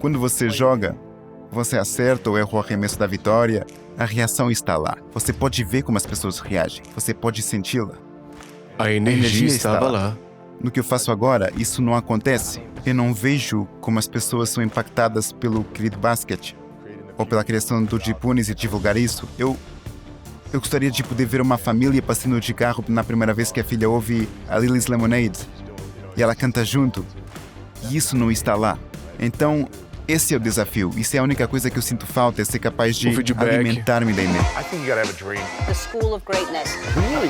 Quando você joga, você acerta ou erra o arremesso da vitória, a reação está lá. Você pode ver como as pessoas reagem, você pode senti-la. A energia estava lá. No que eu faço agora, isso não acontece. Eu não vejo como as pessoas são impactadas pelo querido basquete ou pela criação do Jipunes e divulgar isso. Eu gostaria de poder ver uma família passando de carro na primeira vez que a filha ouve a Lily's Lemonade e ela canta junto. E isso não está lá. Então, esse é o desafio. Isso é a única coisa que eu sinto falta, é ser capaz de alimentar-me da energia. I think you gotta have a dream. The School of Greatness. Really?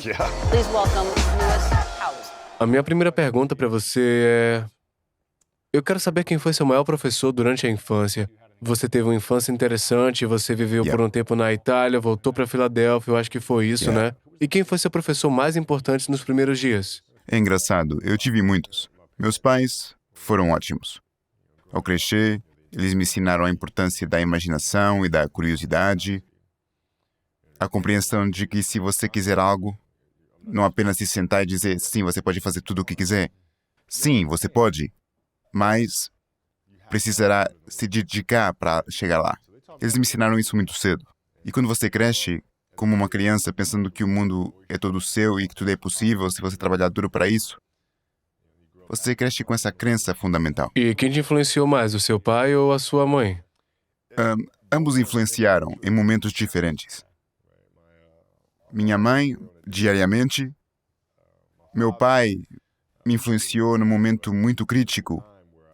Yeah. Please welcome Lewis Howes. A minha primeira pergunta pra você é... Eu quero saber quem foi seu maior professor durante a infância. Você teve uma infância interessante, você viveu por um tempo na Itália, voltou pra Filadélfia, eu acho que foi isso, né? E quem foi seu professor mais importante nos primeiros dias? É engraçado, eu tive muitos. Meus pais foram ótimos. Ao crescer, eles me ensinaram a importância da imaginação e da curiosidade, a compreensão de que se você quiser algo, não apenas se sentar e dizer, sim, você pode fazer tudo o que quiser. Sim, você pode, mas precisará se dedicar para chegar lá. Eles me ensinaram isso muito cedo. E quando você cresce, como uma criança, pensando que o mundo é todo seu e que tudo é possível se você trabalhar duro para isso, você cresce com essa crença fundamental. E quem te influenciou mais, o seu pai ou a sua mãe? Ambos influenciaram em momentos diferentes. Minha mãe, diariamente. Meu pai me influenciou num momento muito crítico,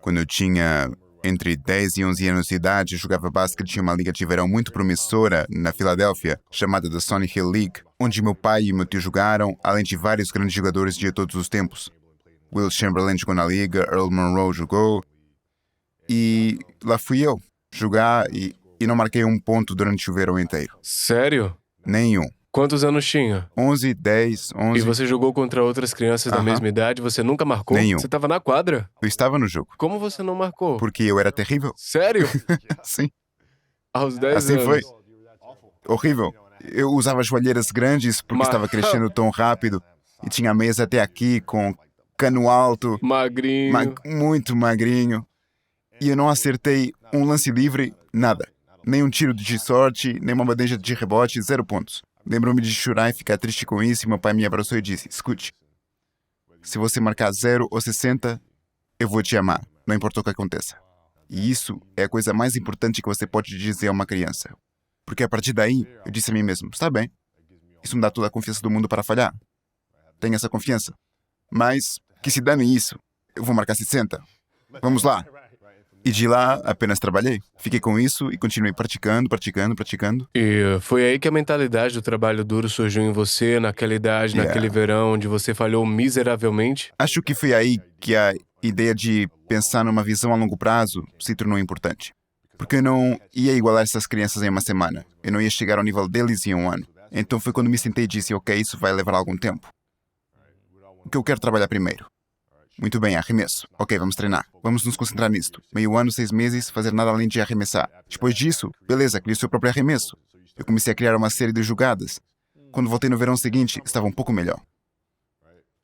quando eu tinha entre 10 e 11 anos de idade, jogava basquete em uma liga de verão muito promissora na Filadélfia, chamada The Sonny Hill League, onde meu pai e meu tio jogaram, além de vários grandes jogadores de todos os tempos. Will Chamberlain jogou na liga, Earl Monroe jogou, e lá fui eu jogar e não marquei um ponto durante o verão inteiro. Sério? Nenhum. Quantos anos tinha? 11, 10, 11... E você jogou contra outras crianças da mesma idade, você nunca marcou? Nenhum. Você estava na quadra? Eu estava no jogo. Como você não marcou? Porque eu era terrível. Sério? Sim. Aos 10 Assim anos? foi. Horrível. Eu usava joalheiras grandes porque estava crescendo tão rápido e tinha meias até aqui com cano alto. Magrinho. Muito magrinho. E eu não acertei um lance livre, nada. Nem um tiro de sorte, nem uma bandeja de rebote, 0 pontos. Lembro-me de chorar e ficar triste com isso e meu pai me abraçou e disse, escute, se você marcar 0 ou 60, eu vou te amar, não importa o que aconteça. E isso é a coisa mais importante que você pode dizer a uma criança. Porque a partir daí, eu disse a mim mesmo, está bem, isso me dá toda a confiança do mundo para falhar. Tenho essa confiança. Mas, que se dane isso, eu vou marcar 60. Vamos lá. E de lá, apenas trabalhei. Fiquei com isso e continuei praticando. E foi aí que a mentalidade do trabalho duro surgiu em você, naquela idade, naquele verão, onde você falhou miseravelmente? Acho que foi aí que a ideia de pensar numa visão a longo prazo se tornou importante. Porque eu não ia igualar essas crianças em uma semana. Eu não ia chegar ao nível deles em um ano. Então foi quando me sentei e disse, ok, isso vai levar algum tempo. O que eu quero trabalhar primeiro? Muito bem, arremesso. Ok, vamos treinar. Vamos nos concentrar nisto. Meio ano, 6 meses, fazer nada além de arremessar. Depois disso, beleza, crie o seu próprio arremesso. Eu comecei a criar uma série de jogadas. Quando voltei no verão seguinte, estava um pouco melhor.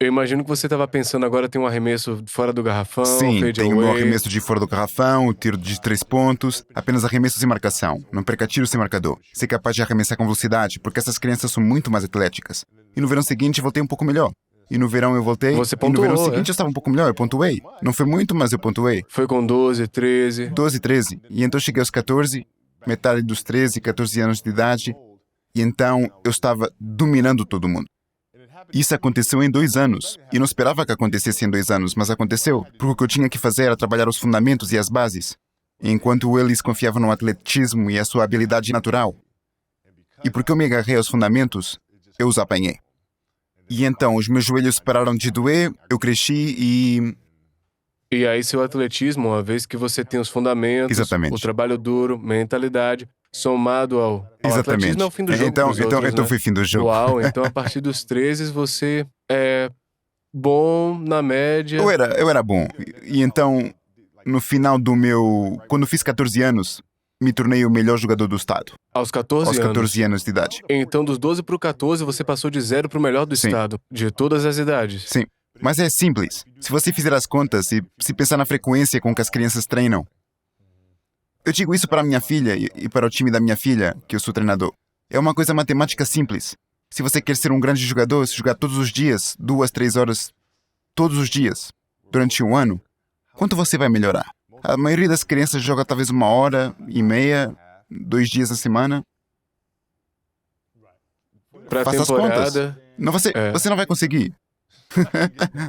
Eu imagino que você estava pensando agora tem um arremesso fora do garrafão, Sim, fade tenho o meu away. arremesso de fora do garrafão, o tiro de 3 pontos, apenas arremesso sem marcação. Não perca tiro sem marcador. Ser capaz de arremessar com velocidade, porque essas crianças são muito mais atléticas. E no verão seguinte, voltei um pouco melhor. E no verão eu voltei, Você e no verão pontuou, seguinte eu estava um pouco melhor, eu pontuei. Não foi muito, mas eu pontuei. Foi com 12, 13... 12, 13. E então cheguei aos 14, metade dos 13, 14 anos de idade, e então eu estava dominando todo mundo. Isso aconteceu em 2 anos. E não esperava que acontecesse em 2 anos, mas aconteceu. Porque o que eu tinha que fazer era trabalhar os fundamentos e as bases. Enquanto eles confiavam no atletismo e a sua habilidade natural. E porque eu me agarrei aos fundamentos, eu os apanhei. E então os meus joelhos pararam de doer, eu cresci e... E aí seu atletismo, uma vez que você tem os fundamentos, Exatamente. o trabalho duro, mentalidade, somado ao Exatamente. atletismo é o fim do jogo pros outros, né? Foi fim do jogo. Uau, então a partir dos 13 você é bom na média. Eu era bom. E então, no final do meu... Quando fiz 14 anos, me tornei o melhor jogador do estado. Aos 14 Aos anos. 14 anos de idade. Então dos 12 pro 14 você passou de 0 pro melhor do Sim. estado, de todas as idades. Sim. Mas é simples. Se você fizer as contas e se pensar na frequência com que as crianças treinam, Eu digo isso para minha filha e para o time da minha filha, que eu sou treinador. É uma coisa matemática simples. Se você quer ser um grande jogador, se jogar todos os dias, 2, 3 horas, todos os dias, durante um ano, quanto você vai melhorar? A maioria das crianças joga talvez 1 hora e meia, 2 dias na semana. Pra Faça as contas. temporada. Não, você não vai conseguir.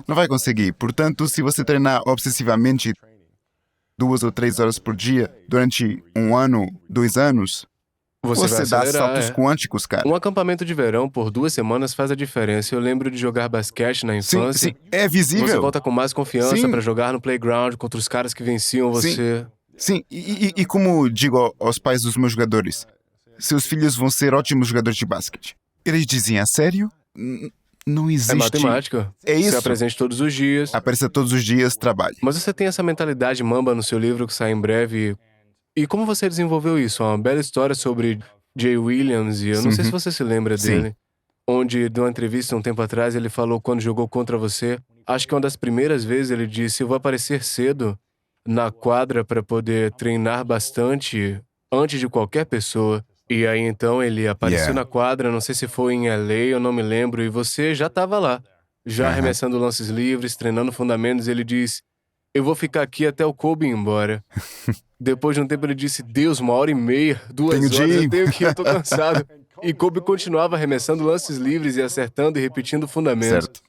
Não vai conseguir. Portanto, se você treinar obsessivamente 2 ou 3 horas por dia durante 1 ano, 2 anos, Você vai dá acelerar, saltos é. quânticos, cara. Um acampamento de verão por 2 semanas faz a diferença. Eu lembro de jogar basquete na Sim, infância. sim, é visível. Você volta com mais confiança Sim. pra jogar no playground contra os caras que venciam Sim. você. Sim, e como digo aos pais dos meus jogadores, seus filhos vão ser ótimos jogadores de basquete. Eles dizem, a sério? Não É existe. matemática. É isso. Você apresente todos os dias. Apareça todos os dias, trabalhe. Mas você tem essa mentalidade mamba no seu livro que sai em breve. E como você desenvolveu isso? É uma bela história sobre Jay Williams, e eu não sei se você se lembra Sim. dele. Onde, de uma entrevista um tempo atrás, ele falou quando jogou contra você. Acho que uma das primeiras vezes ele disse: eu vou aparecer cedo na quadra para poder treinar bastante antes de qualquer pessoa. E aí então ele apareceu Yeah. na quadra, não sei se foi em LA, eu não me lembro, e você já estava lá, já Aham. arremessando lances livres, treinando fundamentos. Ele disse: eu vou ficar aqui até o Kobe ir embora. Depois de um tempo ele disse: Deus, 1 hora e meia, 2 Tenho de horas, ir." eu tenho que ir, eu tô cansado. E Kobe continuava arremessando lances livres e acertando e repetindo fundamentos. Certo.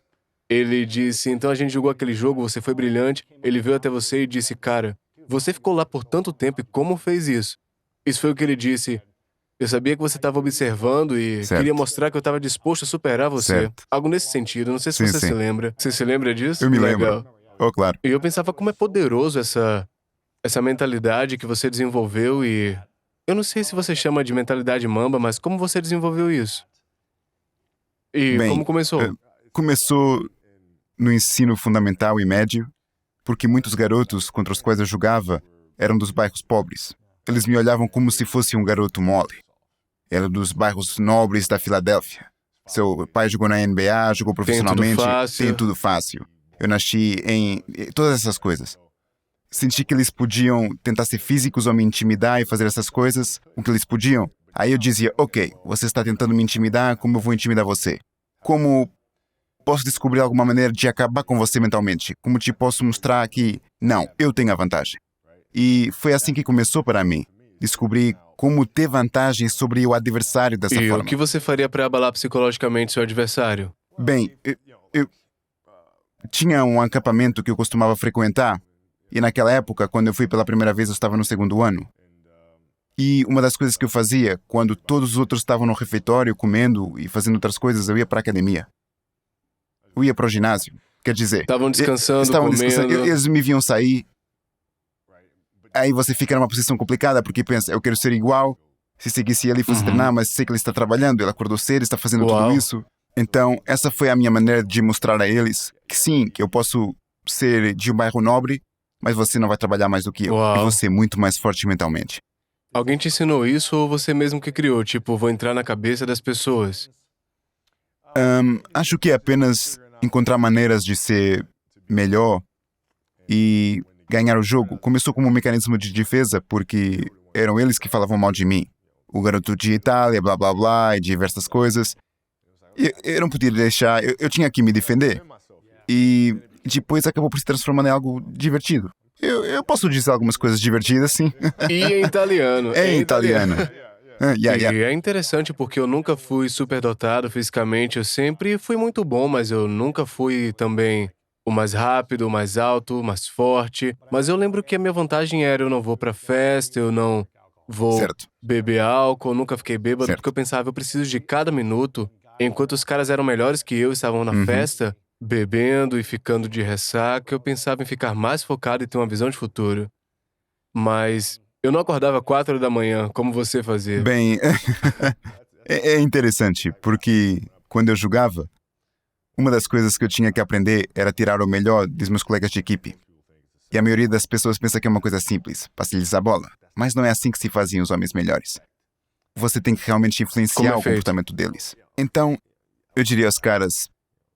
Ele disse: então a gente jogou aquele jogo, você foi brilhante. Ele veio até você e disse: cara, você ficou lá por tanto tempo e como fez isso? Isso foi o que ele disse. Eu sabia que você estava observando e Certo. queria mostrar que eu estava disposto a superar você. Certo. Algo nesse sentido, não sei se Sim, você sim. se lembra. Você se lembra disso? Eu me Legal. lembro. Oh, claro. E eu pensava como é poderoso essa mentalidade que você desenvolveu e... eu não sei se você chama de mentalidade mamba, mas como você desenvolveu isso? E Bem, como começou? Começou no ensino fundamental e médio, porque muitos garotos contra os quais eu jogava eram dos bairros pobres. Eles me olhavam como se fosse um garoto mole. Era dos bairros nobres da Filadélfia. Seu pai jogou na NBA, jogou profissionalmente. fácil. Tem tudo fácil. Eu nasci em... todas essas coisas. Senti que eles podiam tentar ser físicos ou me intimidar e fazer essas coisas, o que eles podiam. Aí eu dizia, ok, você está tentando me intimidar, como eu vou intimidar você? Como posso descobrir alguma maneira de acabar com você mentalmente? Como te posso mostrar que, não, eu tenho a vantagem? E foi assim que começou para mim. Descobri como ter vantagem sobre o adversário dessa E forma. o que você faria para abalar psicologicamente seu adversário? Bem, eu tinha um acampamento que eu costumava frequentar, e naquela época, quando eu fui pela primeira vez, eu estava no 2º ano. E uma das coisas que eu fazia, quando todos os outros estavam no refeitório, comendo e fazendo outras coisas, eu ia para a academia. Eu ia para o ginásio. Quer dizer... Estavam descansando, estavam comendo... descansando, eles me viam sair. Aí você fica numa posição complicada, porque pensa, eu quero ser igual. Se seguisse ele e fosse treinar, mas sei que ele está trabalhando, ele acordou cedo, está fazendo Uau. tudo isso. Então, essa foi a minha maneira de mostrar a eles que sim, que eu posso ser de um bairro nobre, mas você não vai trabalhar mais do que eu. Uau. Eu vou ser muito mais forte mentalmente. Alguém te ensinou isso ou você mesmo que criou? Tipo, vou entrar na cabeça das pessoas. Acho que é apenas encontrar maneiras de ser melhor e ganhar o jogo. Começou como um mecanismo de defesa, porque eram eles que falavam mal de mim. O garoto de Itália, blá blá blá, e diversas coisas. E eu não podia deixar, eu tinha que me defender. E depois acabou por se transformar em algo divertido. Eu posso dizer algumas coisas divertidas, sim. E em italiano. É em italiano. Yeah. E é interessante porque eu nunca fui superdotado fisicamente, eu sempre fui muito bom, mas eu nunca fui também o mais rápido, o mais alto, o mais forte. Mas eu lembro que a minha vantagem era: eu não vou pra festa, eu não vou Certo. beber álcool, eu nunca fiquei bêbado, Certo. porque eu pensava, eu preciso de cada minuto. Enquanto os caras eram melhores que eu, estavam na festa, bebendo e ficando de ressaca, eu pensava em ficar mais focado e ter uma visão de futuro. Mas eu não acordava 4 da manhã, como você fazia. Bem, é interessante, porque quando eu jogava, uma das coisas que eu tinha que aprender era tirar o melhor dos meus colegas de equipe. E a maioria das pessoas pensa que é uma coisa simples, passar-lhes a bola. Mas não é assim que se faziam os homens melhores. Você tem que realmente Como influenciar é o feito? comportamento deles. Então, eu diria aos caras,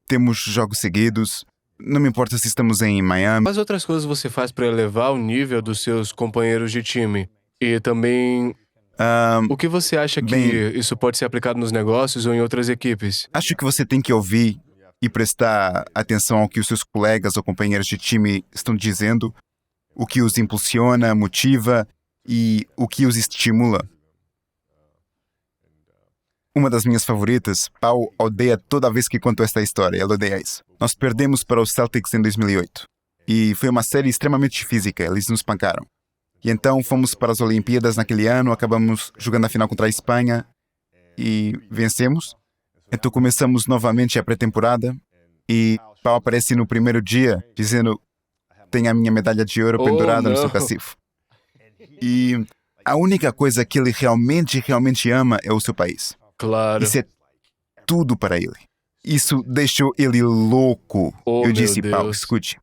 temos jogos seguidos, não me importa se estamos em Miami. Quais outras coisas você faz para elevar o nível dos seus companheiros de time? E também, Ahn, o que você acha que bem- isso pode ser aplicado nos negócios ou em outras equipes? Acho que você tem que ouvir e prestar atenção ao que os seus colegas ou companheiros de time estão dizendo, o que os impulsiona, motiva e o que os estimula. Uma das minhas favoritas, Pau odeia toda vez que conto esta história, ela odeia isso. Nós perdemos para os Celtics em 2008 e foi uma série extremamente física, eles nos pancaram. E então fomos para as Olimpíadas naquele ano, acabamos jogando a final contra a Espanha e vencemos. Então começamos novamente a pré-temporada e Pau aparece no primeiro dia dizendo: tem a minha medalha de ouro Oh, pendurada no seu não. cacifo. E a única coisa que ele realmente ama é o seu país. Claro. Isso é tudo para ele. Isso deixou ele louco. Oh, Eu meu disse: Pau, Deus. escute.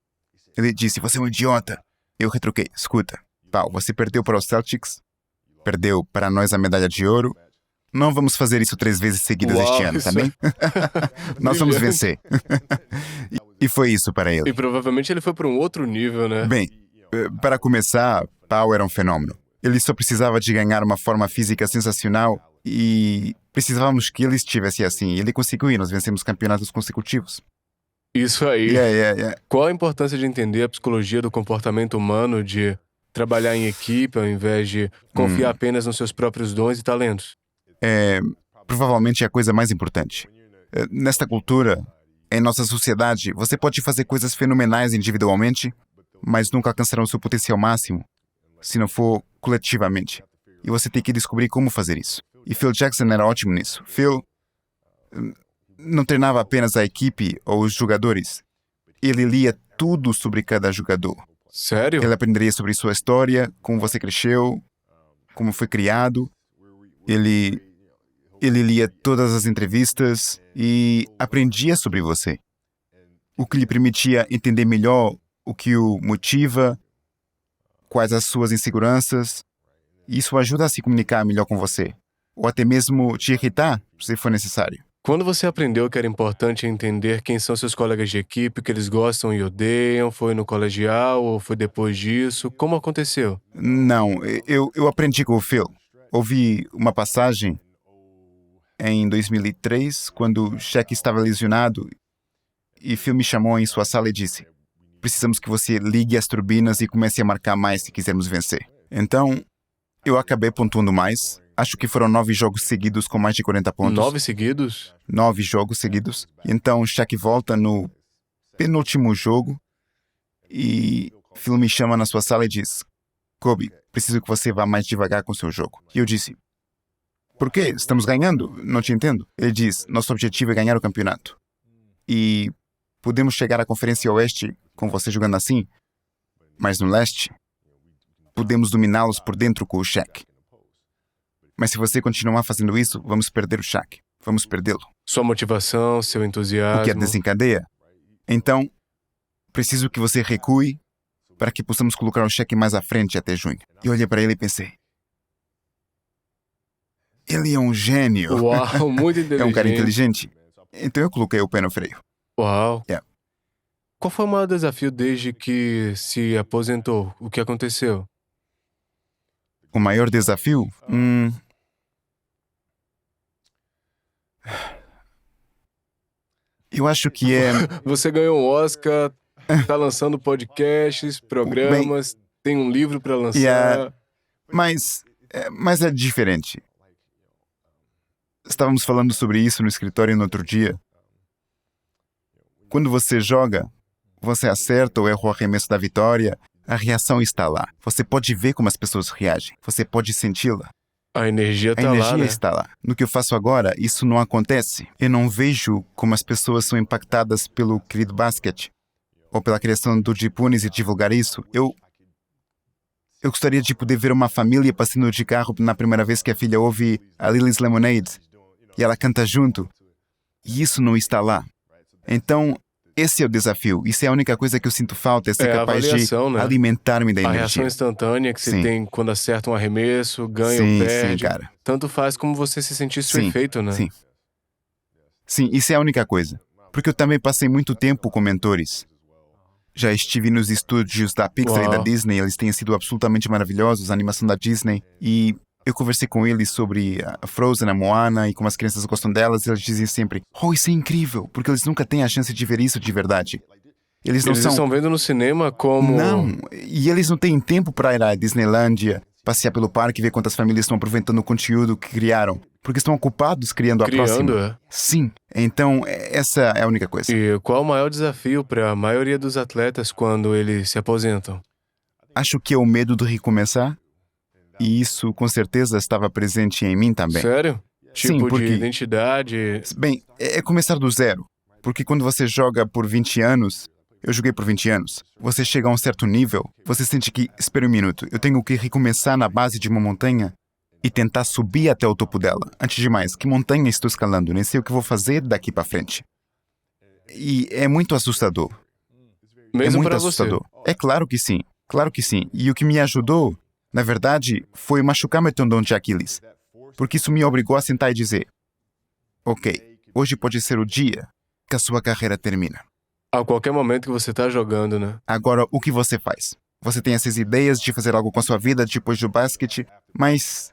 Ele disse: você é um idiota. Eu retruquei: escuta, Pau, você perdeu para os Celtics, perdeu para nós a medalha de ouro. Não vamos fazer isso 3 vezes seguidas Uau, este ano, tá isso é bem? Nós vamos brilhante. vencer. E foi isso para E ele. provavelmente ele foi para um outro nível, né? Bem, para começar, Pau era um fenômeno. Ele só precisava de ganhar uma forma física sensacional e precisávamos que ele estivesse assim. Ele conseguiu e nós vencemos campeonatos consecutivos. Isso aí. Yeah. Qual a importância de entender a psicologia do comportamento humano, de trabalhar em equipe ao invés de confiar apenas nos seus próprios dons e talentos? É provavelmente a coisa mais importante. Nesta cultura, em nossa sociedade, você pode fazer coisas fenomenais individualmente, mas nunca alcançarão seu potencial máximo se não for coletivamente. E você tem que descobrir como fazer isso. E Phil Jackson era ótimo nisso. Phil não treinava apenas a equipe ou os jogadores. Ele lia tudo sobre cada jogador. Sério? Ele aprenderia sobre sua história, como você cresceu, como foi criado. Ele lia todas as entrevistas e aprendia sobre você. O que lhe permitia entender melhor o que o motiva, quais as suas inseguranças. Isso ajuda a se comunicar melhor com você. Ou até mesmo te irritar, se for necessário. Quando você aprendeu que era importante entender quem são seus colegas de equipe, que eles gostam e odeiam, foi no colegial ou foi depois disso? Como aconteceu? Não, eu aprendi com o Phil. Ouvi uma passagem em 2003, quando o Shaq estava lesionado, e Phil me chamou em sua sala e disse: precisamos que você ligue as turbinas e comece a marcar mais se quisermos vencer. Então, eu acabei pontuando mais. Acho que foram 9 jogos seguidos com mais de 40 pontos. 9 seguidos? 9 jogos seguidos. E então o Shaq volta no penúltimo jogo e Phil me chama na sua sala e diz: Kobe, preciso que você vá mais devagar com seu jogo. E eu disse: por quê? Estamos ganhando? Não te entendo. Ele diz: nosso objetivo é ganhar o campeonato. E podemos chegar à Conferência Oeste com você jogando assim, mas no Leste, podemos dominá-los por dentro com o Shaq. Mas se você continuar fazendo isso, vamos perder o Shaq. Vamos perdê-lo. Sua motivação, seu O que a entusiasmo. desencadeia. Então, preciso que você recue para que possamos colocar o Shaq mais à frente até junho. E olhei para ele e pensei: ele é um gênio. Uau, muito inteligente. É um cara inteligente. Então eu coloquei o pé no freio. Uau. Yeah. Qual foi o maior desafio desde que se aposentou? O que aconteceu? O maior desafio? Eu acho que é... Você ganhou um Oscar, tá lançando podcasts, programas, tem um livro para lançar. Yeah. Mas é diferente. Estávamos falando sobre isso no escritório no outro dia. Quando você joga, você acerta ou erra o arremesso da vitória, a reação está lá. Você pode ver como as pessoas reagem. Você pode senti-la. A energia A tá lá, energia né? está lá. No que eu faço agora, isso não acontece. Eu não vejo como as pessoas são impactadas pelo querido basquete ou pela criação do Jipunes e divulgar isso. Eu gostaria de poder ver uma família passando de carro na primeira vez que a filha ouve a Lily's Lemonade e ela canta junto. E isso não está lá. Então, esse é o desafio. Isso é a única coisa que eu sinto falta, é ser É a capaz de avaliação, né? alimentar-me da A reação energia. instantânea que você Sim. tem quando acerta um arremesso, ganha ou Sim, perde. sim, cara. Tanto faz como você se sentisse Sim, perfeito, né? sim. Sim, isso é a única coisa. Porque eu também passei muito tempo com mentores. Já estive nos estúdios da Pixar e da Uau. Disney, eles têm sido absolutamente maravilhosos, a animação da Disney. E eu conversei com eles sobre a Frozen, a Moana, e como as crianças gostam delas, e eles dizem sempre, oh, isso é incrível, porque eles nunca têm a chance de ver isso de verdade. Eles não Eles são... estão vendo no cinema como... Não, e eles não têm tempo para ir à Disneylândia, passear pelo parque e ver quantas famílias estão aproveitando o conteúdo que criaram, porque estão ocupados criando a Criando, próxima. Sim, então essa é a única coisa. E qual o maior desafio para a maioria dos atletas quando eles se aposentam? Acho que é o medo de recomeçar, e isso com certeza estava presente em mim também. Sério? Sim, Tipo porque- de identidade... Bem, é começar do zero, porque quando você joga por 20 anos, eu joguei por 20 anos, você chega a um certo nível, você sente que, espera um minuto, eu tenho que recomeçar na base de uma montanha e tentar subir até o topo dela. Antes de mais, que montanha estou escalando? Nem sei o que vou fazer daqui para frente. E é muito assustador. É Mesmo muito para você. assustador. É claro que sim, claro que sim. E o que me ajudou, na verdade, foi machucar meu tendão de Aquiles. Porque isso me obrigou a sentar e dizer, ok, hoje pode ser o dia que a sua carreira termina. A qualquer momento que você tá jogando, né? Agora, o que você faz? Você tem essas ideias de fazer algo com a sua vida depois do basquete, mas...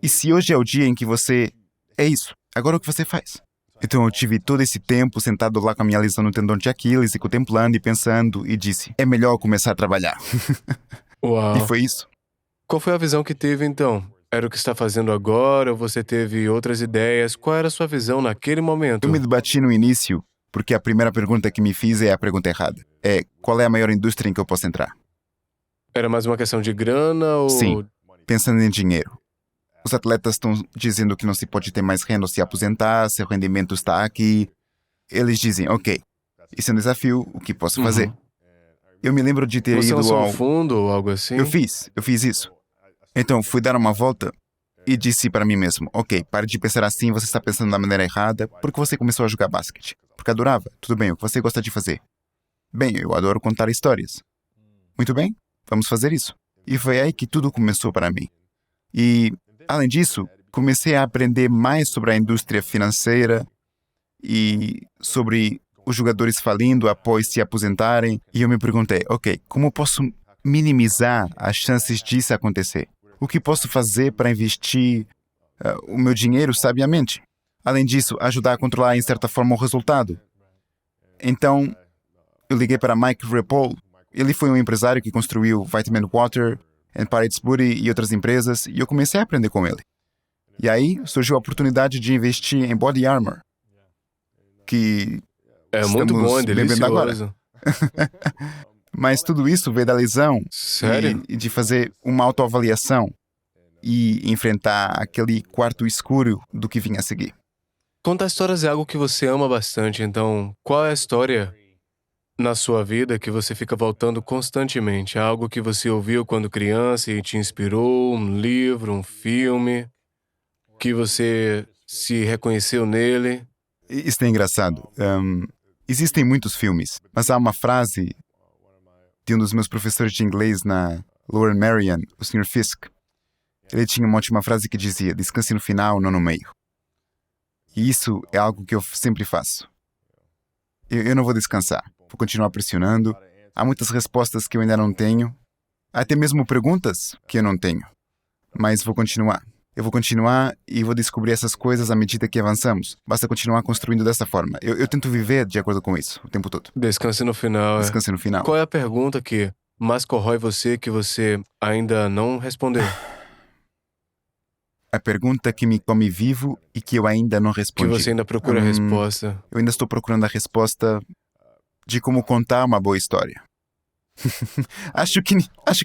E se hoje é o dia em que você... É isso, agora o que você faz? Então eu tive todo esse tempo sentado lá com a minha lesão no tendão de Aquiles e contemplando e pensando e disse, é melhor começar a trabalhar. Uau. E foi isso. Qual foi a visão que teve, então? Era o que está fazendo agora ou você teve outras ideias? Qual era a sua visão naquele momento? Eu me debati no início, porque a primeira pergunta que me fiz é a pergunta errada. É, qual é a maior indústria em que eu posso entrar? Era mais uma questão de grana ou... Sim. Pensando em dinheiro. Os atletas estão dizendo que não se pode ter mais renda ao se aposentar, seu rendimento está aqui. Eles dizem, ok, isso é um desafio, o que posso fazer? Uhum. Eu me lembro de ter Você ido lançou ao... um fundo ou algo assim? Eu fiz isso. Então, fui dar uma volta e disse para mim mesmo, ok, pare de pensar assim, você está pensando da maneira errada, porque você começou a jogar basquete. Porque adorava, tudo bem, o que você gosta de fazer? Bem, eu adoro contar histórias. Muito bem, vamos fazer isso. E foi aí que tudo começou para mim. E, além disso, comecei a aprender mais sobre a indústria financeira e sobre os jogadores falindo após se aposentarem. E eu me perguntei, ok, como posso minimizar as chances disso acontecer? O que posso fazer para investir o meu dinheiro sabiamente? Além disso, ajudar a controlar em certa forma o resultado. Então, eu liguei para Mike Repole. Ele foi um empresário que construiu Vitamin Water, Empire's Booty e outras empresas, e eu comecei a aprender com ele. E aí surgiu a oportunidade de investir em Body Armor, que É muito estamos bom, é bebendo agora. delicioso. Mas tudo isso veio da lesão Sério? e de fazer uma autoavaliação e enfrentar aquele quarto escuro do que vinha a seguir. Contar histórias é algo que você ama bastante, então qual é a história na sua vida que você fica voltando constantemente? Algo que você ouviu quando criança e te inspirou, um livro, um filme, que você se reconheceu nele? Isso é engraçado. Existem muitos filmes, mas há uma frase de um dos meus professores de inglês na Lower Merion, o Sr. Fisk. Ele tinha uma ótima frase que dizia, descanse no final, não no meio. E isso é algo que eu sempre faço. Eu não vou descansar, vou continuar pressionando. Há muitas respostas que eu ainda não tenho, até mesmo perguntas que eu não tenho. Mas vou continuar. Eu vou continuar e vou descobrir essas coisas à medida que avançamos. Basta continuar construindo dessa forma. Eu tento viver de acordo com isso, o tempo todo. Descanse no final. Descanse no final. Qual é a pergunta que mais corrói você que você ainda não respondeu? A pergunta que me come vivo e que eu ainda não Que respondi. você ainda procura a resposta? Eu ainda estou procurando a resposta de como contar uma boa história. acho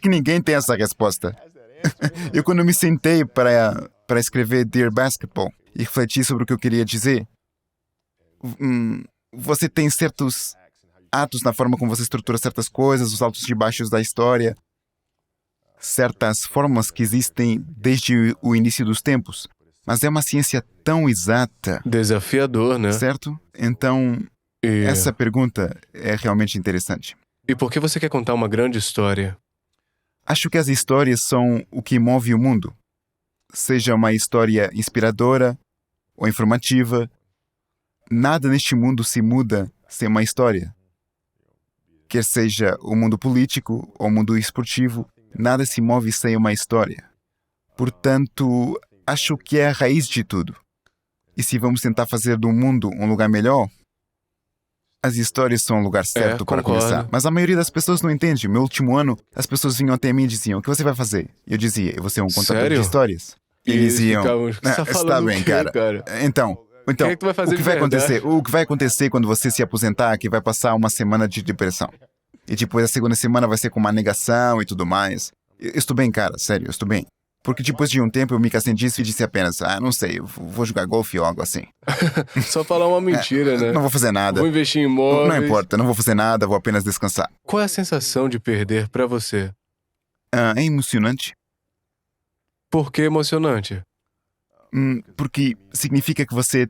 que ninguém tem essa resposta. Eu, quando me sentei para escrever Dear Basketball e refleti sobre o que eu queria dizer, você tem certos atos na forma como você estrutura certas coisas, os altos e baixos da história, certas formas que existem desde o início dos tempos. Mas é uma ciência tão exata, Desafiador, né? certo? Então, E... essa pergunta é realmente interessante. e por que você quer contar uma grande história? Acho que as histórias são o que move o mundo. Seja uma história inspiradora ou informativa, nada neste mundo se muda sem uma história. Quer seja o mundo político ou o mundo esportivo, nada se move sem uma história. Portanto, acho que é a raiz de tudo. E se vamos tentar fazer do mundo um lugar melhor, as histórias são o lugar certo para concordo. começar. Mas a maioria das pessoas não entende. Meu último ano, as pessoas vinham até mim e diziam: o que você vai fazer? E eu dizia: eu vou ser um contador Sério? de histórias. E E eles diziam: ficavam, "Você tá está falando o bem, quê, cara. cara? Então, que é que tu vai fazer o que de vai verdade?" acontecer? O que vai acontecer quando você se aposentar é que vai passar uma semana de depressão. E depois a segunda semana vai ser com uma negação e tudo mais. Eu estou bem, cara, sério, eu estou bem. Porque depois de um tempo eu me cansei disso e disse apenas: não sei, eu vou jogar golfe ou algo assim. Só falar uma mentira, né? Não vou fazer nada. Vou investir em imóveis. Não importa, não vou fazer nada, vou apenas descansar. Qual é a sensação de perder pra você? É emocionante, Por que emocionante? porque significa que você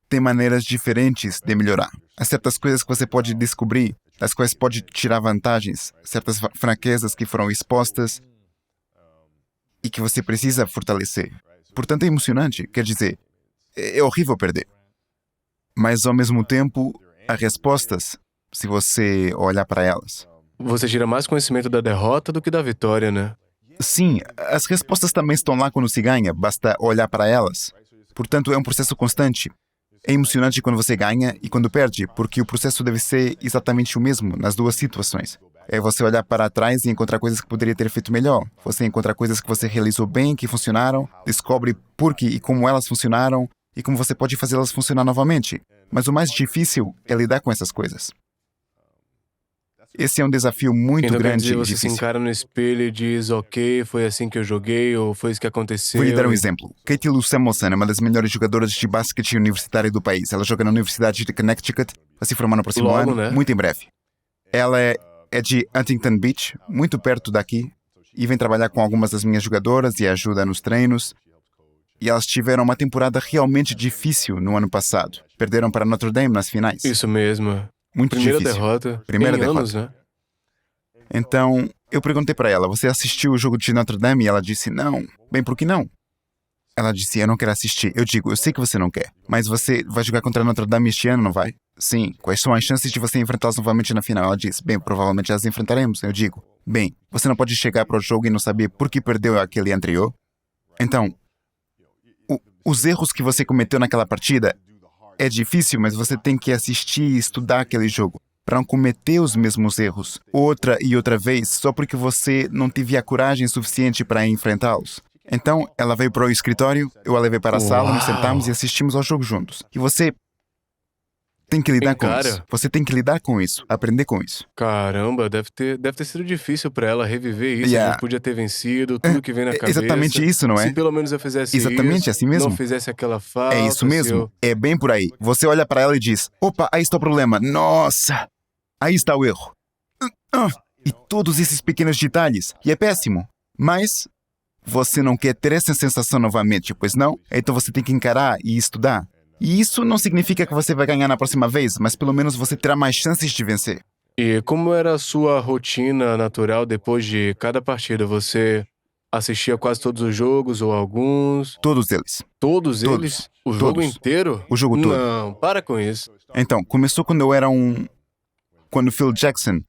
tem maneiras diferentes de melhorar. Há certas coisas que você pode descobrir, das quais pode tirar vantagens, certas fraquezas que foram expostas e que você precisa fortalecer. Portanto, é emocionante, quer dizer, é horrível perder. Mas, ao mesmo tempo, há respostas, se você olhar para elas. Você tira mais conhecimento da derrota do que da vitória, né? Sim, as respostas também estão lá quando se ganha, basta olhar para elas. Portanto, é um processo constante. É emocionante quando você ganha e quando perde, porque o processo deve ser exatamente o mesmo nas duas situações. É você olhar para trás e encontrar coisas que poderia ter feito melhor. Você encontra coisas que você realizou bem, que funcionaram, descobre por que e como elas funcionaram e como você pode fazê-las funcionar novamente. Mas o mais difícil é lidar com essas coisas. Esse é um desafio muito Então quer grande dizer, e você se difícil. encara no espelho e diz, ok, foi assim que eu joguei, ou foi isso que aconteceu. Vou lhe dar um exemplo. Katie Lou Samuelson é uma das melhores jogadoras de basquete universitário do país. Ela joga na Universidade de Connecticut, vai se formar no próximo Logo, ano, né? muito em breve. Ela é de Huntington Beach, muito perto daqui, e vem trabalhar com algumas das minhas jogadoras e ajuda nos treinos. E elas tiveram uma temporada realmente difícil no ano passado. Perderam para Notre Dame nas finais. Isso mesmo. Muito Primeira difícil. derrota. Primeira em derrota. anos, né? Então, eu perguntei para ela: você assistiu o jogo de Notre Dame? E ela disse: não. Bem, por que não? Ela disse: eu não quero assistir. Eu digo: eu sei que você não quer, mas você vai jogar contra Notre Dame este ano, não vai? Sim. Quais são as chances de você enfrentá-los novamente na final? Ela disse: bem, provavelmente as enfrentaremos. Eu digo: bem, você não pode chegar para o jogo e não saber por que perdeu aquele anterior? Então, os erros que você cometeu naquela partida é difícil, mas você tem que assistir e estudar aquele jogo para não cometer os mesmos erros outra e outra vez só porque você não teve a coragem suficiente para enfrentá-los. Então, ela veio para o escritório, eu a levei para a sala, nos Uau! sentamos e assistimos ao jogo juntos. E você tem que lidar com Encara. isso. Você tem que lidar com isso, aprender com isso. Caramba, deve ter sido difícil pra ela reviver isso. Yeah. A gente podia ter vencido, tudo que vem na cabeça. Exatamente isso, não é? Se pelo menos eu fizesse Exatamente isso, assim mesmo. não fizesse aquela falta. É isso se mesmo. eu- É bem por aí. Você olha para ela e diz: opa, aí está o problema. Nossa! Aí está o erro. E todos esses pequenos detalhes. E é péssimo. Mas você não quer ter essa sensação novamente, pois não? Então você tem que encarar e estudar. E isso não significa que você vai ganhar na próxima vez, mas pelo menos você terá mais chances de vencer. E como era a sua rotina natural depois de cada partida? Você assistia quase todos os jogos ou alguns? Todos eles. Todos Todos. eles? O jogo Todos. inteiro? O jogo todo. Não, para com isso. Então, começou quando eu era quando Phil Jackson,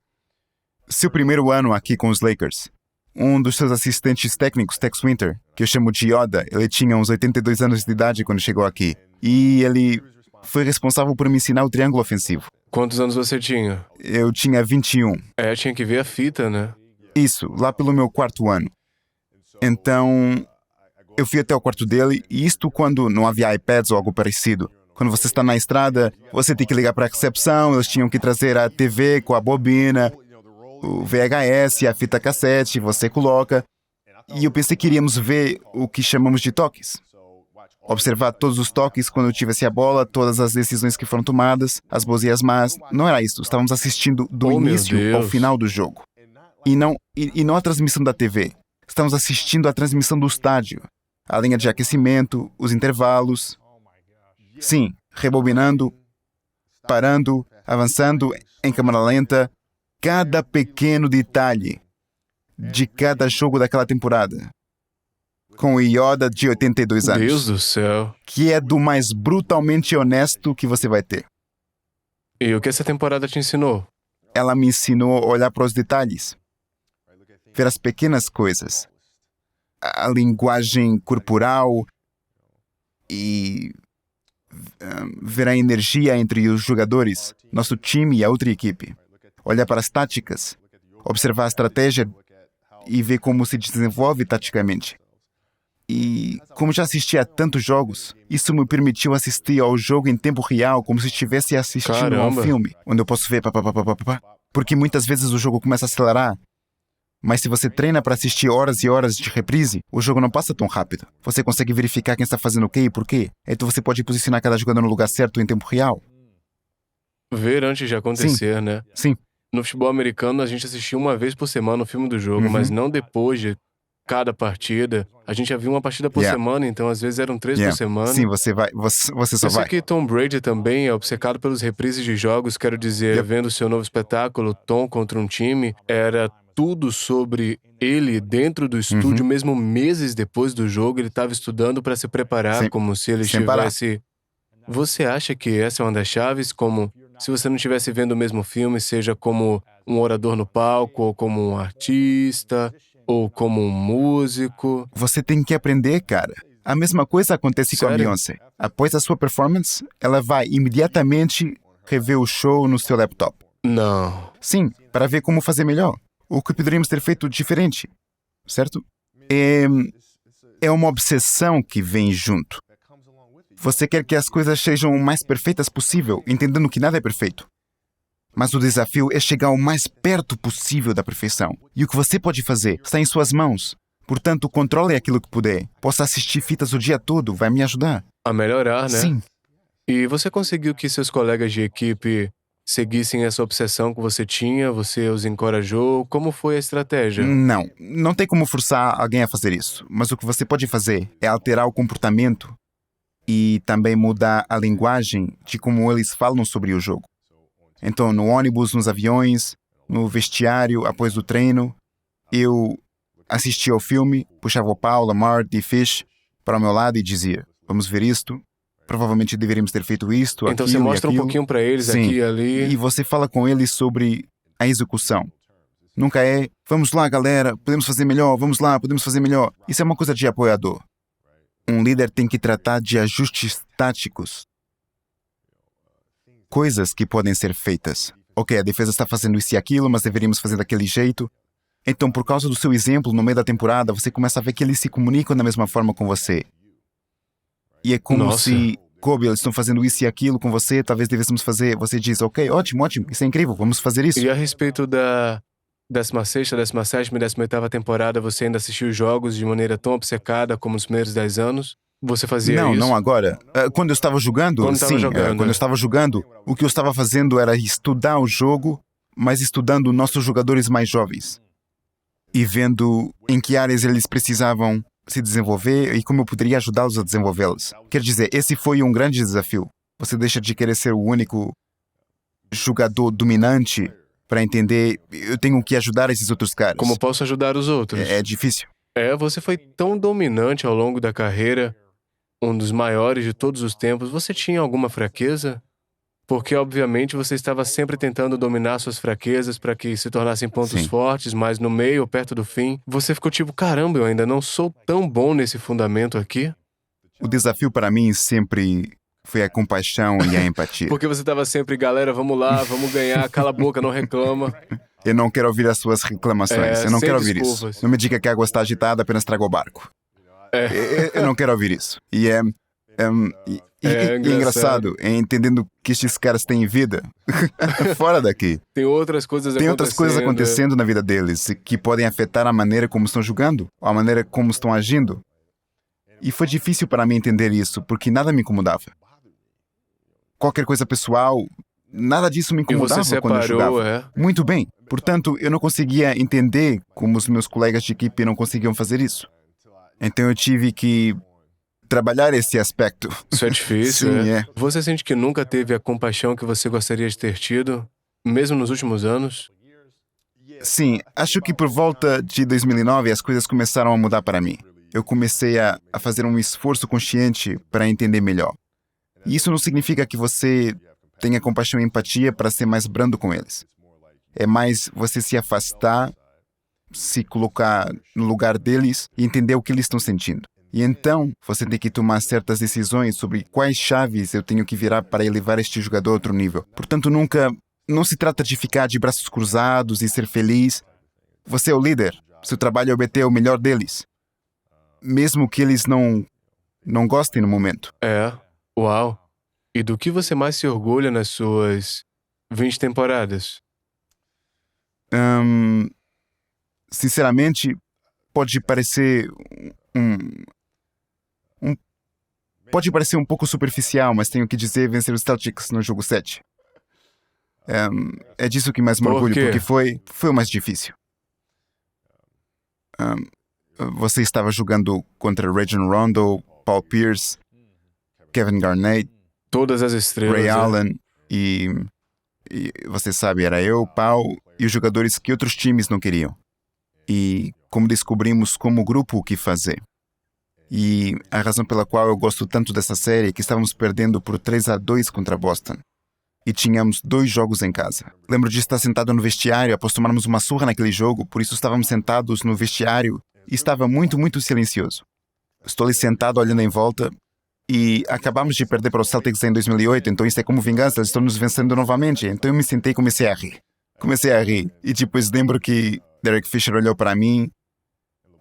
seu primeiro ano aqui com os Lakers, um dos seus assistentes técnicos, Tex Winter, que eu chamo de Yoda, ele tinha uns 82 anos de idade quando chegou aqui. E ele foi responsável por me ensinar o triângulo ofensivo. Quantos anos você tinha? Eu tinha 21. É, tinha que ver a fita, né? Isso, lá pelo meu quarto ano. Então, eu fui até o quarto dele, e isto quando não havia iPads ou algo parecido. Quando você está na estrada, você tem que ligar para a recepção, eles tinham que trazer a TV com a bobina, o VHS, a fita cassete, você coloca. E eu pensei que iríamos ver o que chamamos de toques. Observar todos os toques quando eu tivesse a bola, todas as decisões que foram tomadas, as boas e as más. Não era isso, estávamos assistindo do Oh, meu início ao Deus. final do jogo. E não a transmissão da TV. Estamos assistindo a transmissão do estádio. A linha de aquecimento, os intervalos. Sim, rebobinando, parando, avançando em câmera lenta. Cada pequeno detalhe de cada jogo daquela temporada. Com o Yoda de 82 anos. Deus do céu. Que é do mais brutalmente honesto que você vai ter. E o que essa temporada te ensinou? ela me ensinou a olhar para os detalhes, ver as pequenas coisas, a linguagem corporal e ver a energia entre os jogadores, nosso time e a outra equipe. Olhar para as táticas, observar a estratégia e ver como se desenvolve taticamente. E como já assisti a tantos jogos, isso me permitiu assistir ao jogo em tempo real, como se estivesse assistindo a um Caramba. filme, onde eu posso ver pá, pá, pá, pá, pá, pá. Porque muitas vezes o jogo começa a acelerar. Mas se você treina para assistir horas e horas de reprise, o jogo não passa tão rápido. Você consegue verificar quem está fazendo o quê e por quê. Então você pode posicionar cada jogador no lugar certo em tempo real. Ver antes de acontecer, né? Sim, No futebol americano, a gente assistia uma vez por semana o filme do jogo, mas não depois de cada partida. A gente já viu uma partida por semana, então às vezes eram 3 por semana. sim, você só Eu sei vai. que Tom Brady também é obcecado pelos reprises de jogos, quero dizer, vendo o seu novo espetáculo, Tom contra um time, era tudo sobre ele dentro do estúdio, mesmo meses depois do jogo, ele estava estudando para se preparar, Sem- como se ele sem parar. estivesse... Você acha que essa é uma das chaves, como se você não estivesse vendo o mesmo filme, seja como um orador no palco, ou como um artista, ou como um músico? Você tem que aprender, cara. A mesma coisa acontece com a Sério? Beyoncé. Após a sua performance, ela vai imediatamente rever o show no seu laptop. Não. Sim, para ver como fazer melhor. O que poderíamos ter feito diferente, certo? É uma obsessão que vem junto. Você quer que as coisas sejam o mais perfeitas possível, entendendo que nada é perfeito. Mas o desafio é chegar o mais perto possível da perfeição. E o que você pode fazer está em suas mãos. Portanto, controle aquilo que puder. Possa assistir fitas o dia todo, vai me ajudar. A melhorar, né? Sim. E você conseguiu que seus colegas de equipe seguissem essa obsessão que você tinha? Você os encorajou? Como foi a estratégia? Não tem como forçar alguém a fazer isso. Mas o que você pode fazer é alterar o comportamento e também mudar a linguagem de como eles falam sobre o jogo. Então, no ônibus, nos aviões, no vestiário, após o treino, eu assistia ao filme, puxava o Paul, Lamar e Fish para o meu lado e dizia: vamos ver isto, provavelmente deveríamos ter feito isto, Então aquilo você e mostra um aquilo. pouquinho pra eles Sim. aqui e ali. E você fala com eles sobre a execução. Nunca é, vamos lá, galera, podemos fazer melhor, vamos lá, podemos fazer melhor. Isso é uma coisa de apoiador. Um líder tem que tratar de ajustes táticos. Coisas que podem ser feitas. Ok, a defesa está fazendo isso e aquilo, mas deveríamos fazer daquele jeito. Então, por causa do seu exemplo, no meio da temporada, você começa a ver que eles se comunicam da mesma forma com você. E é como Nossa. se, Kobe, eles estão fazendo isso e aquilo com você, talvez devêssemos fazer. Você diz, ok, ótimo, isso é incrível, vamos fazer isso. E a respeito da 16ª, 17ª e 18ª temporada, você ainda assistiu os jogos de maneira tão obcecada como nos primeiros 10 anos? Você fazia isso? Não agora. Quando eu estava jogando, Quando estava sim. jogando, Quando eu estava jogando, o que eu estava fazendo era estudar o jogo, mas estudando nossos jogadores mais jovens. E vendo em que áreas eles precisavam se desenvolver e como eu poderia ajudá-los a desenvolvê-los. Quer dizer, esse foi um grande desafio. Você deixa de querer ser o único jogador dominante para entender, eu tenho que ajudar esses outros caras. Como posso ajudar os outros? É difícil. Você foi tão dominante ao longo da carreira, um dos maiores de todos os tempos. Você tinha alguma fraqueza? Porque, obviamente, você estava sempre tentando dominar suas fraquezas para que se tornassem pontos Sim. fortes, mas no meio ou perto do fim, você ficou tipo, caramba, eu ainda não sou tão bom nesse fundamento aqui. O desafio para mim sempre foi a compaixão e a empatia. Porque você estava sempre, galera, vamos lá, vamos ganhar, cala a boca, não reclama. Eu não quero ouvir as suas reclamações. Eu não sem quero ouvir desculpas. isso. Não me diga que a água está agitada, apenas traga o barco. Eu não quero ouvir isso. E é engraçado, entendendo que estes caras têm vida fora daqui. Tem outras coisas Tem outras coisas acontecendo na vida deles que podem afetar a maneira como estão jogando, ou a maneira como estão agindo. E foi difícil para mim entender isso, porque nada me incomodava. Qualquer coisa pessoal, nada disso me E incomodava você quando eu separou, jogava. Muito bem. Portanto, eu não conseguia entender como os meus colegas de equipe não conseguiam fazer isso. Então eu tive que trabalhar esse aspecto. Isso é difícil, Sim, é. Você sente que nunca teve a compaixão que você gostaria de ter tido, mesmo nos últimos anos? Sim, acho que por volta de 2009 as coisas começaram a mudar para mim. Eu comecei a fazer um esforço consciente para entender melhor. E isso não significa que você tenha compaixão e empatia para ser mais brando com eles. É mais você se afastar, se colocar no lugar deles e entender o que eles estão sentindo. E então, você tem que tomar certas decisões sobre quais chaves eu tenho que virar para elevar este jogador a outro nível. Portanto, não se trata de ficar de braços cruzados e ser feliz. Você é o líder. Seu trabalho é obter o melhor deles. Mesmo que eles não gostem no momento. Uau. E do que você mais se orgulha nas suas 20 temporadas? Sinceramente, pode parecer pode parecer um pouco superficial, mas tenho que dizer vencer os Celtics no jogo 7. É disso que mais me Por orgulho, quê? porque foi o mais difícil. Você estava jogando contra Rajon Rondo, Paul Pierce, Kevin Garnett, Todas as estrelas. Ray né? Allen e você sabe, era eu, Paul e os jogadores que outros times não queriam. E como descobrimos como grupo o que fazer. E a razão pela qual eu gosto tanto dessa série é que estávamos perdendo por 3-2 contra Boston. E tínhamos 2 jogos em casa. Lembro de estar sentado no vestiário após tomarmos uma surra naquele jogo, por isso estávamos sentados no vestiário e estava muito, muito silencioso. Estou ali sentado olhando em volta e acabamos de perder para os Celtics em 2008, então isso é como vingança, eles estão nos vencendo novamente. Então eu me sentei e comecei a rir. E depois lembro que Derek Fisher olhou para mim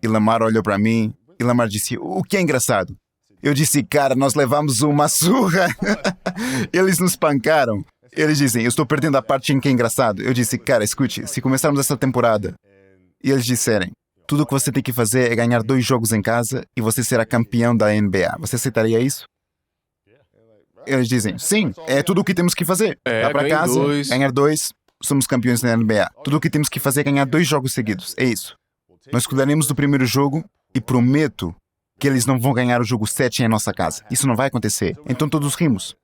e Lamar olhou para mim e Lamar disse, o que é engraçado? Eu disse, cara, nós levamos uma surra. Eles nos pancaram. Eles dizem, eu estou perdendo a parte em que é engraçado. Eu disse, cara, escute, se começarmos essa temporada e eles disserem, tudo o que você tem que fazer é ganhar 2 jogos em casa e você será campeão da NBA, você aceitaria isso? Eles dizem, sim, é tudo o que temos que fazer. Vá para ganhe casa, 2. ganhar 2, somos campeões da NBA. Tudo o que temos que fazer é ganhar 2 jogos seguidos, é isso. Nós cuidaremos do primeiro jogo e prometo que eles não vão ganhar o jogo 7 em nossa casa. Isso não vai acontecer. Então todos rimos.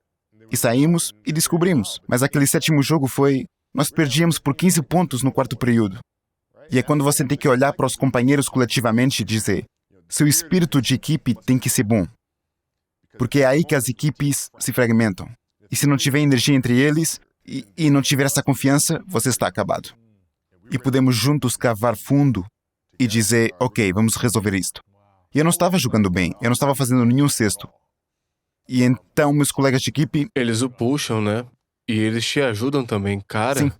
E saímos e descobrimos. Mas aquele 7º jogo foi... Nós perdíamos por 15 pontos no 4º período. E é quando você tem que olhar para os companheiros coletivamente e dizer, seu espírito de equipe tem que ser bom. Porque é aí que as equipes se fragmentam. E se não tiver energia entre eles e não tiver essa confiança, você está acabado. E podemos juntos cavar fundo e dizer, ok, vamos resolver isto. E eu não estava jogando bem, eu não estava fazendo nenhum cesto. E então meus colegas de equipe... Eles o puxam, né? E eles te ajudam também, cara. Sim.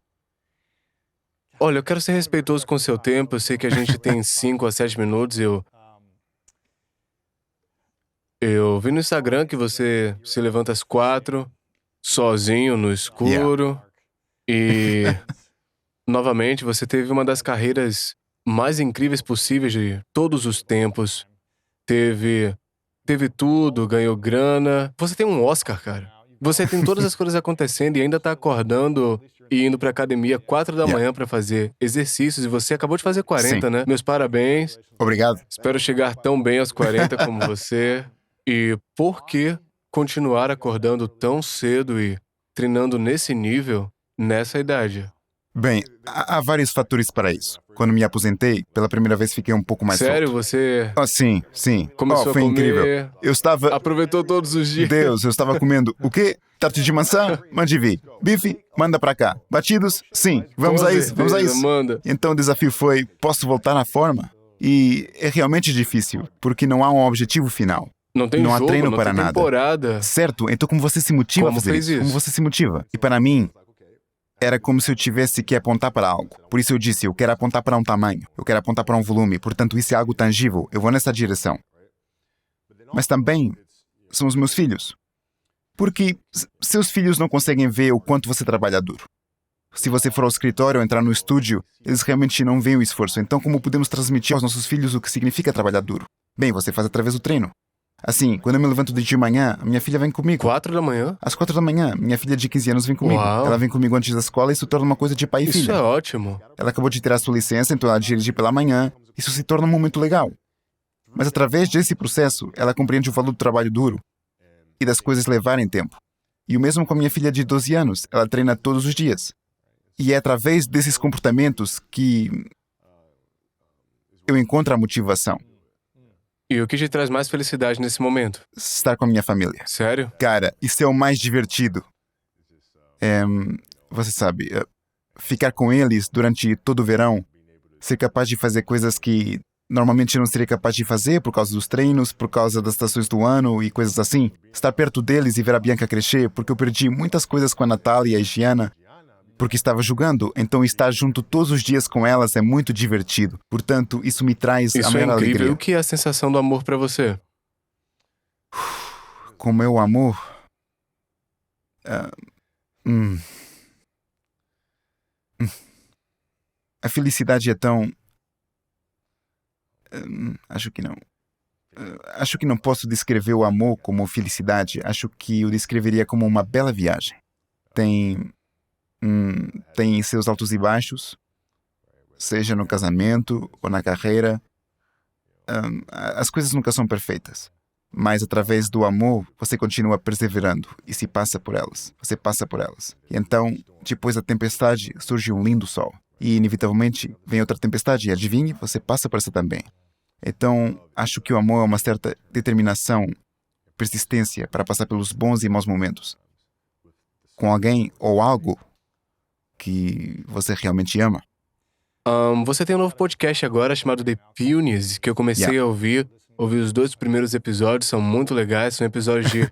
Olha, eu quero ser respeitoso com o seu tempo. Eu sei que a gente tem 5 a 7 minutos. Eu vi no Instagram que você se levanta às 4, sozinho, no escuro. E, novamente, você teve uma das carreiras mais incríveis possíveis de todos os tempos. Teve tudo, ganhou grana. Você tem um Oscar, cara. Você tem todas as coisas acontecendo e ainda tá acordando e indo pra academia 4 da manhã pra fazer exercícios. E você acabou de fazer 40, Sim. né? Meus parabéns. Obrigado. Espero chegar tão bem aos 40 como você. E por que continuar acordando tão cedo e treinando nesse nível, nessa idade? Bem, há vários fatores para isso. Quando me aposentei, pela primeira vez fiquei um pouco mais Sério, solto. você Sim. começou Foi a comer, incrível. Eu estava... aproveitou todos os dias. Deus, eu estava comendo o quê? Tarte de maçã? Mande vir. Bife? Manda pra cá. Batidos? Sim. Vamos Com a isso, vamos a certeza, isso. manda. Então o desafio foi, posso voltar na forma? E é realmente difícil, porque não há um objetivo final. Não tem Não há jogo, treino não para tem nada. temporada. Certo, então como você se motiva Como a fazer fez isso? Como você se motiva? E para mim, era como se eu tivesse que apontar para algo. Por isso eu disse, eu quero apontar para um tamanho, eu quero apontar para um volume, portanto isso é algo tangível, eu vou nessa direção. Mas também são os meus filhos. Porque seus filhos não conseguem ver o quanto você trabalha duro. Se você for ao escritório ou entrar no estúdio, eles realmente não veem o esforço. Então como podemos transmitir aos nossos filhos o que significa trabalhar duro? Bem, você faz através do treino. Assim, quando eu me levanto de manhã, minha filha vem comigo. 4 da manhã? Às 4 da manhã, minha filha de 15 anos vem comigo. Uau. Ela vem comigo antes da escola e isso torna uma coisa de pai e Isso filha. é ótimo. Ela acabou de tirar sua licença, então ela dirige pela manhã. Isso se torna um momento legal. Mas através desse processo, ela compreende o valor do trabalho duro e das coisas levarem tempo. E o mesmo com a minha filha de 12 anos, ela treina todos os dias. E é através desses comportamentos que eu encontro a motivação. E o que te traz mais felicidade nesse momento? Estar com a minha família. Sério? Cara, isso é o mais divertido. Você sabe, ficar com eles durante todo o verão, ser capaz de fazer coisas que normalmente não seria capaz de fazer por causa dos treinos, por causa das estações do ano e coisas assim. Estar perto deles e ver a Bianca crescer, porque eu perdi muitas coisas com a Natália e a Gianna, porque estava jogando. Então estar junto todos os dias com elas é muito divertido. Portanto, isso me traz a Isso é maior incrível. E alegria. o que é a sensação do amor pra você? Com o meu amor... A felicidade é tão... acho que não. Acho que não posso descrever o amor como felicidade. Acho que eu descreveria como uma bela viagem. Tem seus altos e baixos, seja no casamento ou na carreira. As coisas nunca são perfeitas. Mas através do amor, você continua perseverando e se passa por elas. Você passa por elas. E então, depois da tempestade, surge um lindo sol. E, inevitavelmente, vem outra tempestade. E adivinhe, você passa por essa também. Então, acho que o amor é uma certa determinação, persistência para passar pelos bons e maus momentos. Com alguém ou algo que você realmente ama. Você tem um novo podcast agora chamado The Punis, que eu comecei a ouvir. Ouvi os 2 primeiros episódios, são muito legais. São episódios de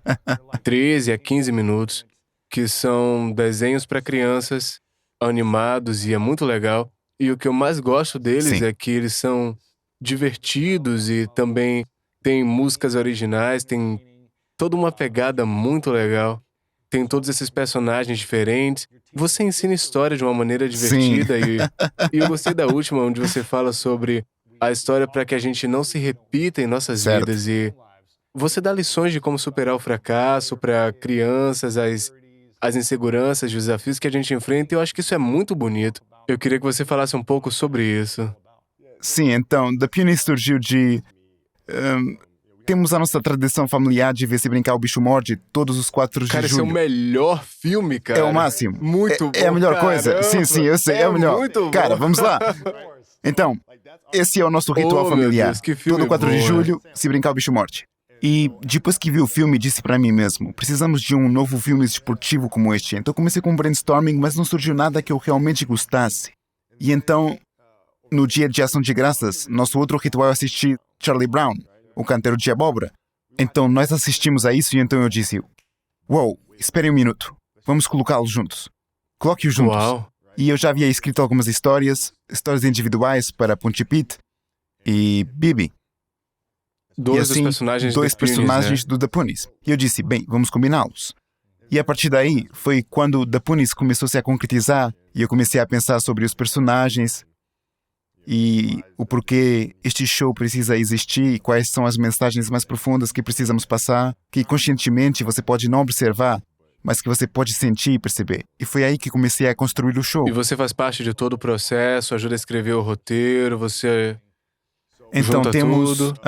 13 a 15 minutos, que são desenhos para crianças, animados, e é muito legal. E o que eu mais gosto deles Sim. é que eles são divertidos e também tem músicas originais, tem toda uma pegada muito legal. Tem todos esses personagens diferentes. Você ensina história de uma maneira divertida e eu gostei da última, onde você fala sobre a história para que a gente não se repita em nossas Certo. vidas. E você dá lições de como superar o fracasso para crianças, as inseguranças, os desafios que a gente enfrenta, e eu acho que isso é muito bonito. Eu queria que você falasse um pouco sobre isso. Sim, então, The Punis surgiu de... temos a nossa tradição familiar de ver se brincar o bicho morde todos os 4 de Cara, esse é o julho. melhor filme, cara. É o máximo. Muito bom, É a melhor coisa. caramba. Sim, eu sei, é o melhor. Muito bom. Cara, vamos lá. Então, esse é o nosso ritual Oh, meu familiar. Deus, que filme Todo 4 de bom, julho, se brincar o bicho morte. E depois que vi o filme, disse pra mim mesmo, precisamos de um novo filme esportivo como este. Então comecei com um brainstorming, mas não surgiu nada que eu realmente gostasse. E então, no dia de Ação de Graças, nosso outro ritual é assistir Charlie Brown, o canteiro de abóbora. Então nós assistimos a isso e então eu disse, uou, espere um minuto, vamos colocá-los juntos. Coloque-os juntos. Uau. E eu já havia escrito algumas histórias individuais para Ponte Pit e Bibi. Dois E dos assim, personagens dois do The Punis, personagens né? do The Punis. E eu disse, bem, vamos combiná-los. E a partir daí foi quando The Punis começou -se a concretizar e eu comecei a pensar sobre os personagens e o porquê este show precisa existir e quais são as mensagens mais profundas que precisamos passar, que conscientemente você pode não observar, mas que você pode sentir e perceber. E foi aí que comecei a construir o show. E você faz parte de todo o processo, ajuda a escrever o roteiro, você Então junta temos tudo.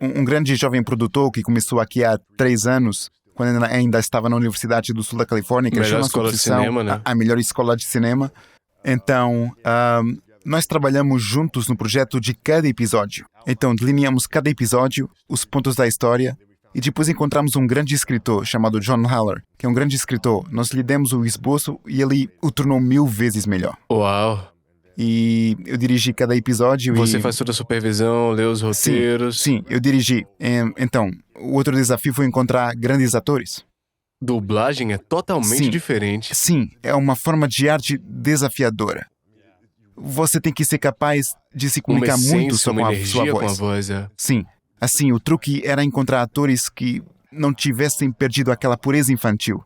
um grande jovem produtor que começou aqui há 3 anos, quando ainda estava na Universidade do Sul da Califórnia, que Melhor chama escola de cinema, né? a melhor escola de cinema. Então, nós trabalhamos juntos no projeto de cada episódio. Então, delineamos cada episódio, os pontos da história, e depois encontramos um grande escritor chamado John Haller, que é um grande escritor. Nós lhe demos o esboço e ele o tornou 1000 vezes melhor. Uau. E eu dirigi cada episódio Você e... faz toda a supervisão, lê os roteiros. Sim, eu dirigi. Então, o outro desafio foi encontrar grandes atores. Dublagem é totalmente Sim. diferente. Sim, é uma forma de arte desafiadora. Você tem que ser capaz de se Uma comunicar muito essência, só com uma a energia sua com a voz. voz, é. Sim, assim, o truque era encontrar atores que não tivessem perdido aquela pureza infantil.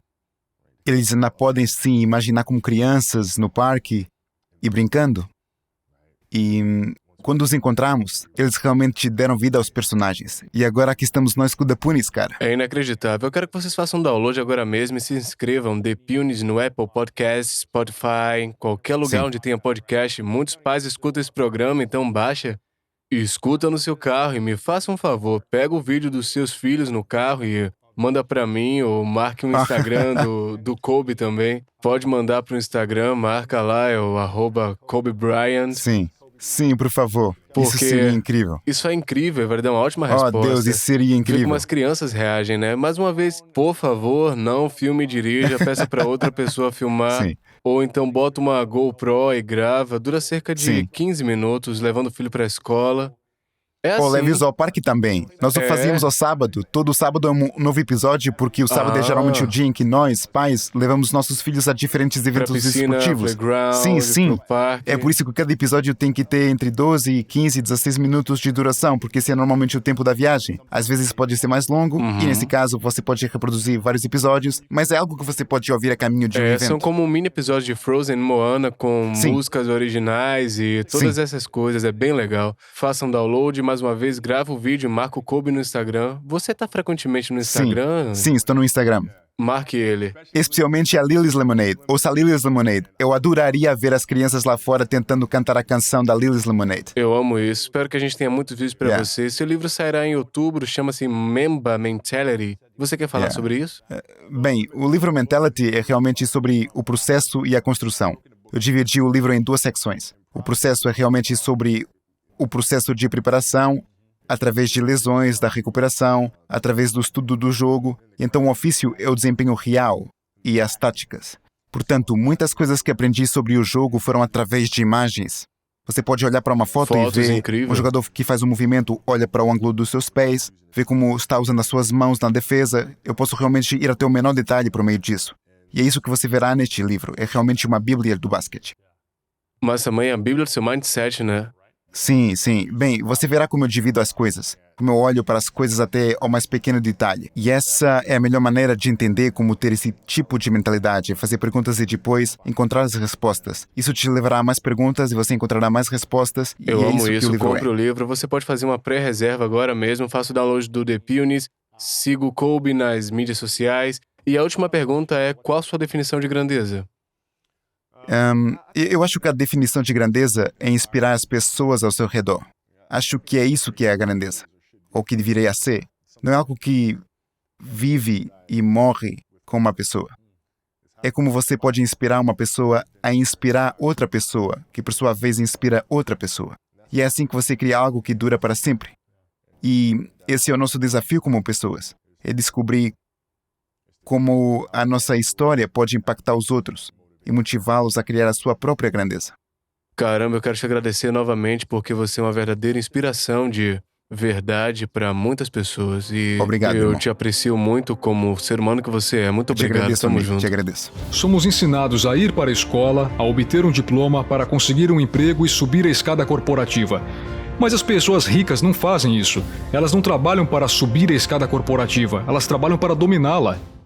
Eles ainda podem, sim, imaginar como crianças no parque e brincando. E quando os encontramos, eles realmente deram vida aos personagens. E agora aqui estamos nós com o The Punis, cara. É inacreditável. Eu quero que vocês façam um download agora mesmo e se inscrevam. The Punis no Apple Podcasts, Spotify, em qualquer lugar Sim. onde tenha podcast. Muitos pais escutam esse programa, então baixa e escuta no seu carro. E me faça um favor, pega o vídeo dos seus filhos no carro e manda pra mim ou marque um Instagram do Kobe também. Pode mandar pro Instagram, marca lá, é o @KobeBryant. Sim, por favor. Isso Porque seria incrível. Isso é incrível, vai dar uma ótima Oh, resposta. Deus, isso seria Ver incrível. como as crianças reagem, né? Mais uma vez, por favor, não filme e dirija, peça pra outra pessoa filmar. Sim. Ou então bota uma GoPro e grava, dura cerca de Sim. 15 minutos, levando o filho pra escola. É Ou assim. leve-os ao parque também. Nós o É. fazíamos ao sábado. Todo sábado é um novo episódio, porque o sábado é geralmente o dia em que nós, pais, levamos nossos filhos a diferentes Pra eventos piscina, esportivos. playground, Sim. pro parque. É por isso que cada episódio tem que ter entre 12, 15, 16 minutos de duração, porque esse é normalmente o tempo da viagem. Às vezes pode ser mais longo, e nesse caso você pode reproduzir vários episódios, mas é algo que você pode ouvir a caminho de um evento. São como um mini episódio de Frozen e Moana com Sim. músicas originais e todas essas coisas. É bem legal. Faça um download, mais uma vez, grava o vídeo, marca o Kobe no Instagram. Você tá frequentemente no Instagram? Sim, estou no Instagram. Marque ele. Especialmente a Lily's Lemonade. Ouça a Lily's Lemonade. Eu adoraria ver as crianças lá fora tentando cantar a canção da Lily's Lemonade. Eu amo isso. Espero que a gente tenha muitos vídeos pra Yeah. você. Seu livro sairá em outubro, chama-se Mamba Mentality. Você quer falar Yeah. sobre isso? Bem, o livro Mentality é realmente sobre o processo e a construção. Eu dividi o livro em 2 secções. O processo é realmente sobre o processo de preparação, através de lesões, da recuperação, através do estudo do jogo. Então, o ofício é o desempenho real e as táticas. Portanto, muitas coisas que aprendi sobre o jogo foram através de imagens. Você pode olhar para uma foto Fotos, e ver incrível. um jogador que faz um movimento, olha para o ângulo dos seus pés, vê como está usando as suas mãos na defesa. Eu posso realmente ir até o menor detalhe por meio disso. E é isso que você verá neste livro. É realmente uma bíblia do basquete. Mas também a Bíblia do seu mindset, né? Sim. Bem, você verá como eu divido as coisas, como eu olho para as coisas até ao mais pequeno detalhe. E essa é a melhor maneira de entender como ter esse tipo de mentalidade, fazer perguntas e depois encontrar as respostas. Isso te levará a mais perguntas e você encontrará mais respostas. E Eu é amo isso que isso. o livro Compre o livro. Você pode fazer uma pré-reserva agora mesmo. Faça o download do The Punis. Siga o Kobe nas mídias sociais. E a última pergunta é: qual a sua definição de grandeza? Eu acho que a definição de grandeza é inspirar as pessoas ao seu redor. Acho que é isso que é a grandeza, ou que deveria ser. Não é algo que vive e morre com uma pessoa. É como você pode inspirar uma pessoa a inspirar outra pessoa, que por sua vez inspira outra pessoa. E é assim que você cria algo que dura para sempre. E esse é o nosso desafio como pessoas, é descobrir como a nossa história pode impactar os outros e motivá-los a criar a sua própria grandeza. Caramba, eu quero te agradecer novamente porque você é uma verdadeira inspiração de verdade para muitas pessoas. E Obrigado, eu irmão. te aprecio muito como ser humano que você é. Muito Te obrigado. agradeço, Tamo amigo, junto. te agradeço. Somos ensinados a ir para a escola, a obter um diploma para conseguir um emprego e subir a escada corporativa. Mas as pessoas ricas não fazem isso. Elas não trabalham para subir a escada corporativa, elas trabalham para dominá-la.